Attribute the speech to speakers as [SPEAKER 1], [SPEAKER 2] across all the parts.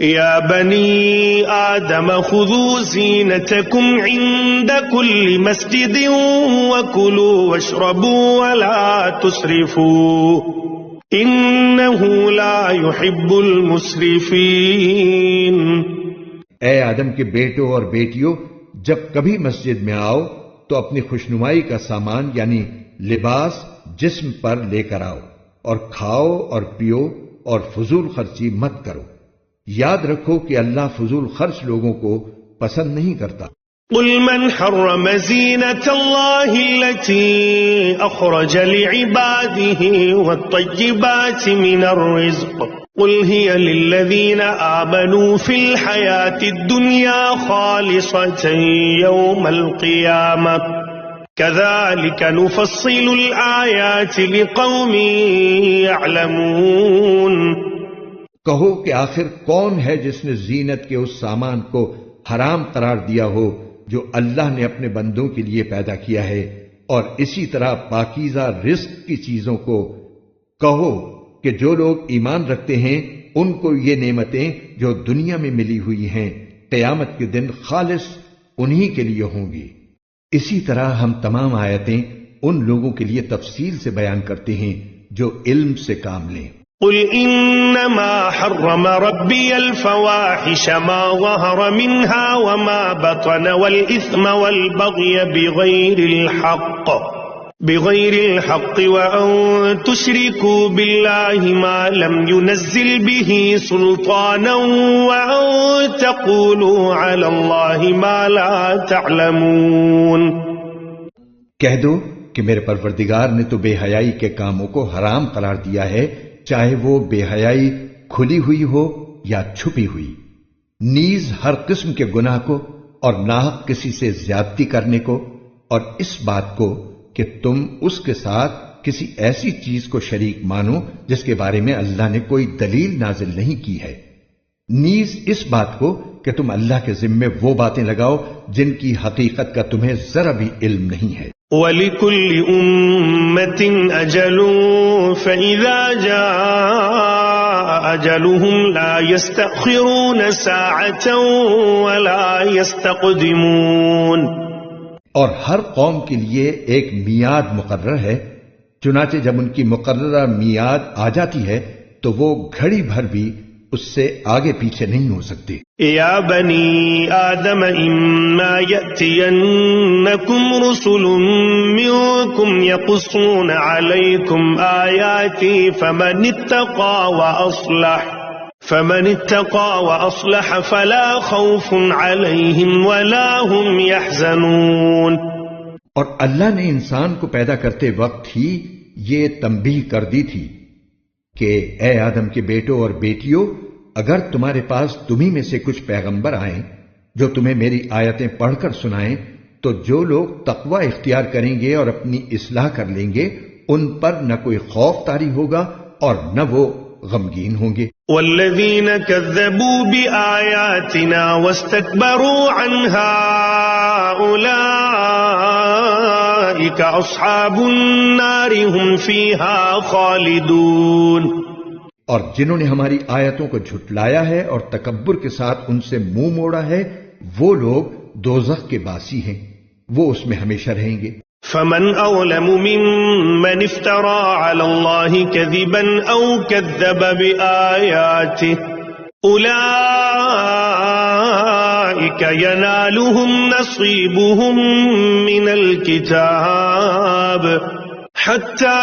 [SPEAKER 1] يا بني آدم خذوا زينتكم عند كل مسجد وكلوا واشربوا ولا تسرفوا إنه لا يحب المسرفين۔
[SPEAKER 2] اے آدم کے بیٹوں اور بیٹیوں، جب کبھی مسجد میں آؤ تو اپنی خوشنمائی کا سامان یعنی لباس جسم پر لے کر آؤ، اور کھاؤ اور پیو اور فضول خرچی مت کرو۔ یاد رکھو کہ اللہ فضول خرچ لوگوں کو پسند نہیں کرتا۔
[SPEAKER 1] قل من حرم زینة اللہ التي اخرج لعباده والطیبات من الرزق قل هي للذین آمنوا في الحیاة الدنیا خالصة یوم القیامة كذلك نفصل الآیات لقوم يعلمون۔
[SPEAKER 2] کہو کہ آخر کون ہے جس نے زینت کے اس سامان کو حرام قرار دیا ہو جو اللہ نے اپنے بندوں کے لیے پیدا کیا ہے، اور اسی طرح پاکیزہ رزق کی چیزوں کو۔ کہو کہ جو لوگ ایمان رکھتے ہیں ان کو یہ نعمتیں جو دنیا میں ملی ہوئی ہیں قیامت کے دن خالص انہی کے لیے ہوں گی۔ اسی طرح ہم تمام آیتیں ان لوگوں کے لیے تفصیل سے بیان کرتے ہیں جو علم سے کام لیں۔
[SPEAKER 1] قل انما حرم ربي الفواحش ما ظهر منها وما بطن والاثم والبغي بغير الحق وان تشركوا بالله ما لم ينزل به سلطانا وان تقولوا على الله ما لا تعلمون۔
[SPEAKER 2] کہہ دو کہ میرے پروردگار نے تو بے حیائی کے کاموں کو حرام قرار دیا ہے، چاہے وہ بے حیائی کھلی ہوئی ہو یا چھپی ہوئی، نیز ہر قسم کے گناہ کو اور ناحق کسی سے زیادتی کرنے کو، اور اس بات کو کہ تم اس کے ساتھ کسی ایسی چیز کو شریک مانو جس کے بارے میں اللہ نے کوئی دلیل نازل نہیں کی ہے، نیز اس بات کو کہ تم اللہ کے ذمے وہ باتیں لگاؤ جن کی حقیقت کا تمہیں ذرا بھی علم نہیں ہے۔
[SPEAKER 1] وَلِكُلِّ أُمَّةٍ أَجَلٌ فَإِذَا جَاءَ أَجَلُهُمْ لَا يَسْتَأْخِرُونَ سَاعَةً وَلَا يَسْتَقْدِمُونَ۔
[SPEAKER 2] اور ہر قوم کے لیے ایک میعاد مقرر ہے، چنانچہ جب ان کی مقررہ میعاد آ جاتی ہے تو وہ گھڑی بھر بھی اس سے آگے پیچھے نہیں ہو سکتے۔
[SPEAKER 1] یا بنی آدم اما یأتینکم رسل منکم یقصون علیکم آیاتی فمن اتقى وأصلح فلا خوف عليهم ولا هم يحزنون۔
[SPEAKER 2] اور اللہ نے انسان کو پیدا کرتے وقت ہی یہ تنبیہ کر دی تھی کہ اے آدم کے بیٹوں اور بیٹیوں، اگر تمہارے پاس تمہیں میں سے کچھ پیغمبر آئیں جو تمہیں میری آیتیں پڑھ کر سنائیں تو جو لوگ تقوی اختیار کریں گے اور اپنی اصلاح کر لیں گے ان پر نہ کوئی خوف طاری ہوگا اور نہ وہ غمگین ہوں گے۔
[SPEAKER 1] والذین کذبوا بآیاتنا واستکبروا عنها اولئک اصحاب النار هم فیہا خالدون۔
[SPEAKER 2] اور جنہوں نے ہماری آیتوں کو جھٹلایا ہے اور تکبر کے ساتھ ان سے منہ موڑا ہے وہ لوگ دوزخ کے باسی ہیں، وہ اس میں ہمیشہ رہیں گے۔
[SPEAKER 1] فمن اظلم ممن افترى على الله كذبا او كذب بآياته اولئك ينالهم نصيبهم من الكتاب حتى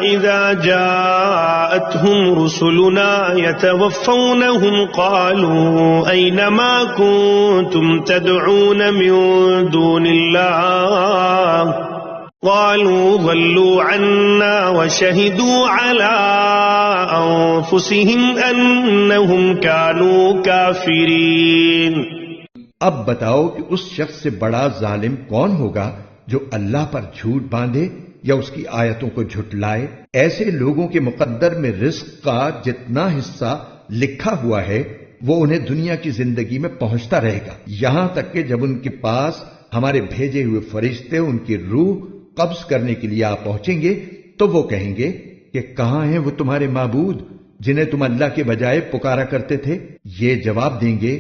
[SPEAKER 1] إذا جاءتهم رسلنا يتوفونهم قالوا أين ما كنتم تدعون من دون الله قالوا ضلوا عنا وشهدوا على أنفسهم أنهم كانوا كافرين۔
[SPEAKER 2] اب بتاؤ کہ اس شخص سے بڑا ظالم کون ہوگا جو اللہ پر جھوٹ باندھے یا اس کی آیتوں کو جھٹلائے۔ ایسے لوگوں کے مقدر میں رزق کا جتنا حصہ لکھا ہوا ہے وہ انہیں دنیا کی زندگی میں پہنچتا رہے گا، یہاں تک کہ جب ان کے پاس ہمارے بھیجے ہوئے فرشتے ان کی روح قبض کرنے کے لیے آ پہنچیں گے تو وہ کہیں گے کہ کہاں ہیں وہ تمہارے معبود جنہیں تم اللہ کے بجائے پکارا کرتے تھے، یہ جواب دیں گے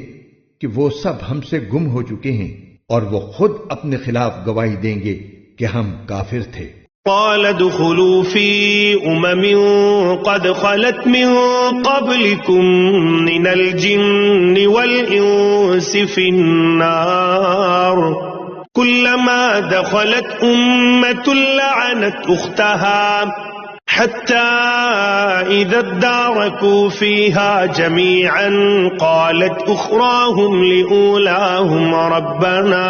[SPEAKER 2] کہ وہ سب ہم سے گم ہو چکے ہیں، اور وہ خود اپنے خلاف گواہی دیں گے کہ ہم کافر تھے۔
[SPEAKER 1] قال ادخلوا في قد خلت من قبلكم من الجن والإنس في النار كلما دخلت لعنت أختها حتى إذا اداركوا فيها جميعا قالت أخراهم لأولاهم ربنا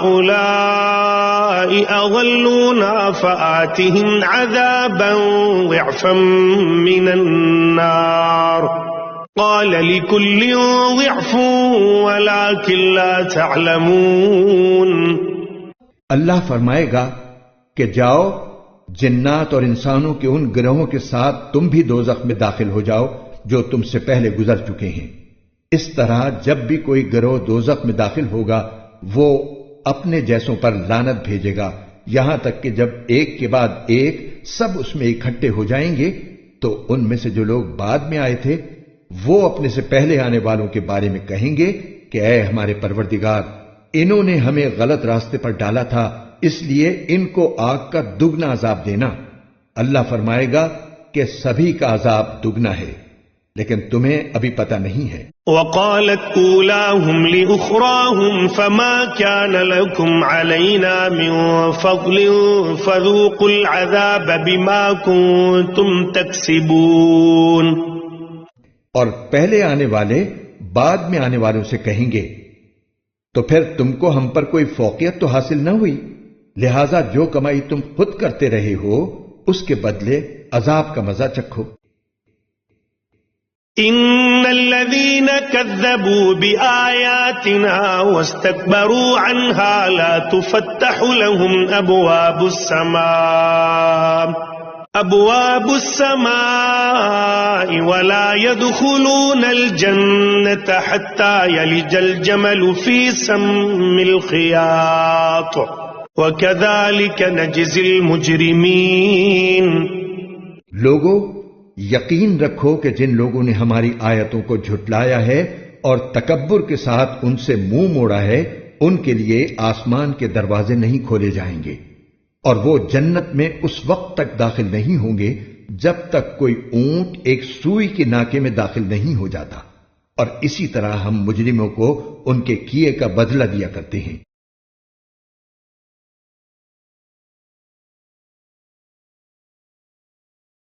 [SPEAKER 1] هؤلاء أضلونا فآتهم عذابا ضعفا من النار قال لكل ضعف ولكن لا تعلمون۔
[SPEAKER 2] اللہ فرمائے گا کہ جاؤ، جنات اور انسانوں کے ان گروہوں کے ساتھ تم بھی دوزخ میں داخل ہو جاؤ جو تم سے پہلے گزر چکے ہیں۔ اس طرح جب بھی کوئی گروہ دوزخ میں داخل ہوگا وہ اپنے جیسوں پر لعنت بھیجے گا، یہاں تک کہ جب ایک کے بعد ایک سب اس میں اکٹھے ہو جائیں گے تو ان میں سے جو لوگ بعد میں آئے تھے وہ اپنے سے پہلے آنے والوں کے بارے میں کہیں گے کہ اے ہمارے پروردگار، انہوں نے ہمیں غلط راستے پر ڈالا تھا، اس لیے ان کو آگ کا دگنا عذاب دینا۔ اللہ فرمائے گا کہ سبھی کا عذاب دگنا ہے، لیکن تمہیں ابھی پتہ نہیں ہے۔
[SPEAKER 1] وقالت اولاهم لأخراهم فما كان لكم علينا من فضل فذوقوا العذاب بما كنتم تكسبون۔
[SPEAKER 2] اور پہلے آنے والے بعد میں آنے والوں سے کہیں گے تو پھر تم کو ہم پر کوئی فوقیت تو حاصل نہ ہوئی، لہذا جو کمائی تم خود کرتے رہے ہو اس کے بدلے عذاب کا مزہ چکھو۔
[SPEAKER 1] ان الذين كذبوا بآياتنا واستكبروا عنها لا تفتح لهم ابواب السماء ولا يدخلون الجنة حتى يلج الجمل في سم الخياط وكذلك نجزي المجرمين۔
[SPEAKER 2] لوگوں، یقین رکھو کہ جن لوگوں نے ہماری آیتوں کو جھٹلایا ہے اور تکبر کے ساتھ ان سے منہ موڑا ہے، ان کے لیے آسمان کے دروازے نہیں کھولے جائیں گے، اور وہ جنت میں اس وقت تک داخل نہیں ہوں گے جب تک کوئی اونٹ ایک سوئی کے ناکے میں داخل نہیں ہو جاتا، اور اسی طرح ہم مجرموں کو ان کے کیے کا بدلہ دیا کرتے ہیں۔